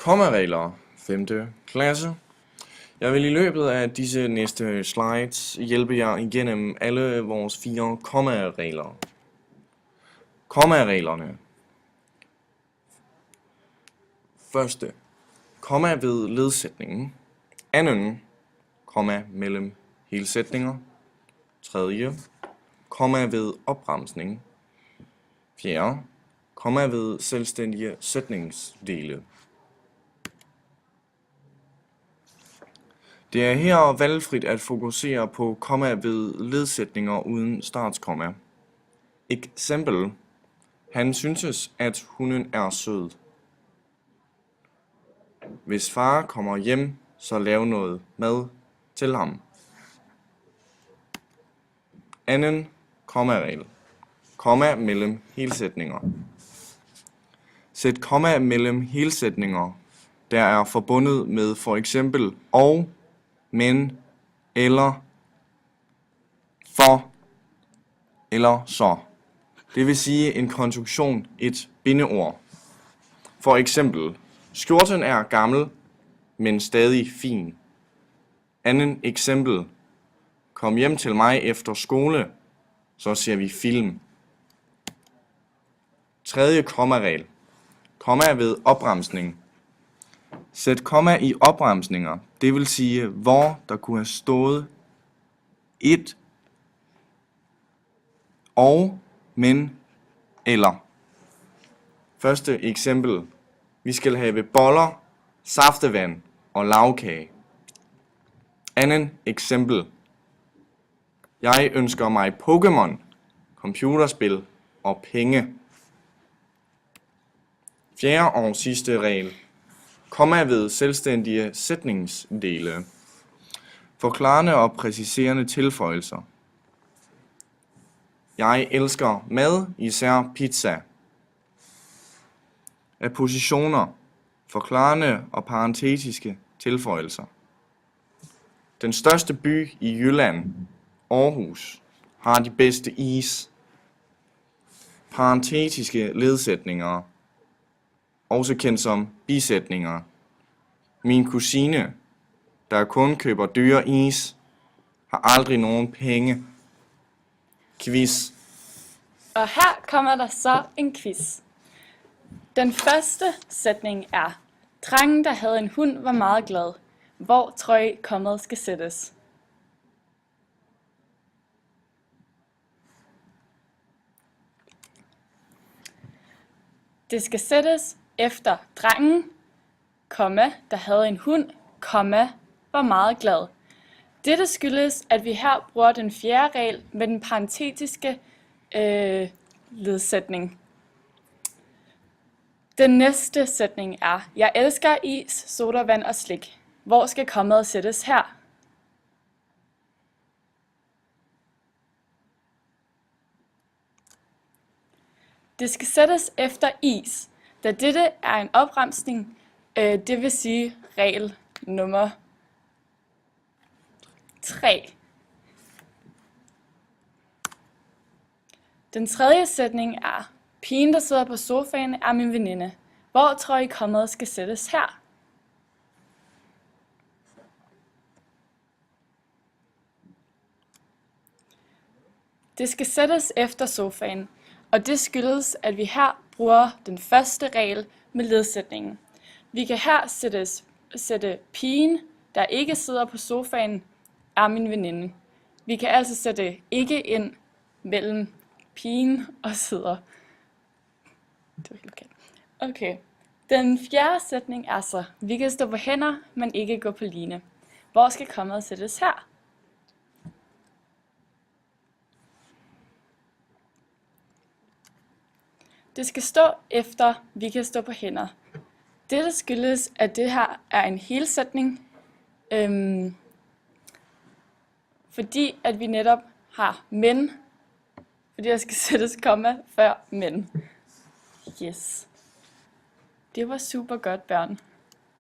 Kommaregler, 5. klasse. Jeg vil i løbet af disse næste slides hjælpe jer igennem alle vores 4 kommaregler. Kommareglerne. Første. Komma ved ledsætningen. Anden. Komma mellem helsætninger. Tredje. Komma ved opbremsning. Fjerde. Komma ved selvstændige sætningsdele. Det er her valgfrit at fokusere på komma ved ledsætninger uden startskomma. Eksempel. Han syntes, at hunden er sød. Hvis far kommer hjem, så lav noget mad til ham. Anden kommaregel. Komma mellem helsætninger. Sæt komma mellem helsætninger, der er forbundet med for eksempel og, men, eller, for, eller så. Det vil sige en konstruktion, et bindeord. For eksempel, skjorten er gammel, men stadig fin. Anden eksempel, kom hjem til mig efter skole, så ser vi film. Tredje kommaregel. Komma ved opbremsning. Sæt komma i opbremsninger, det vil sige, hvor der kunne have stået et, og, men, eller. Første eksempel. Vi skal have boller, saftevand og lagkage. Anden eksempel. Jeg ønsker mig Pokémon, computerspil og penge. Fjerde og sidste regel. Komma ved selvstændige sætningsdele. Forklarende og præciserende tilføjelser. Jeg elsker mad, især pizza. Appositioner. Forklarende og parentetiske tilføjelser. Den største by i Jylland, Aarhus, har de bedste is. Parentetiske ledsætninger, også kendt som bisætninger. Min kusine, der kun køber dyre is, har aldrig nogen penge. Quiz. Og her kommer der så en quiz. Den første sætning er: Drengen, der havde en hund, var meget glad. Hvor tror I kommaet skal sættes? Det skal sættes efter drengen, komma, der havde en hund, komma, var meget glad. Dette skyldes, at vi her bruger den fjerde regel med den parentetiske ledsætning. Den næste sætning er: Jeg elsker is, sodavand og slik. Hvor skal kommaet sættes her? Det skal sættes efter is, da dette er en opremsning, det vil sige regel nummer 3. Den tredje sætning er: Pigen, der sidder på sofaen, er min veninde. Hvor tror I kommaet skal sættes her? Det skal sættes efter sofaen, og det skyldes, at vi her bruger den første regel med ledsætningen. Vi kan her sætte pigen, der ikke sidder på sofaen, er min veninde. Vi kan altså sætte ikke ind mellem pigen og sidder. Det var helt okay. Okay. Den fjerde sætning er så: Vi kan stå på hænder, men ikke gå på line. Hvor skal kommaet sættes her? Det skal stå efter vi kan stå på hænder. Dette skyldes, at det her er en helsætning, fordi at vi netop har men, fordi der skal sættes komma før men. Yes. Det var super godt, børn.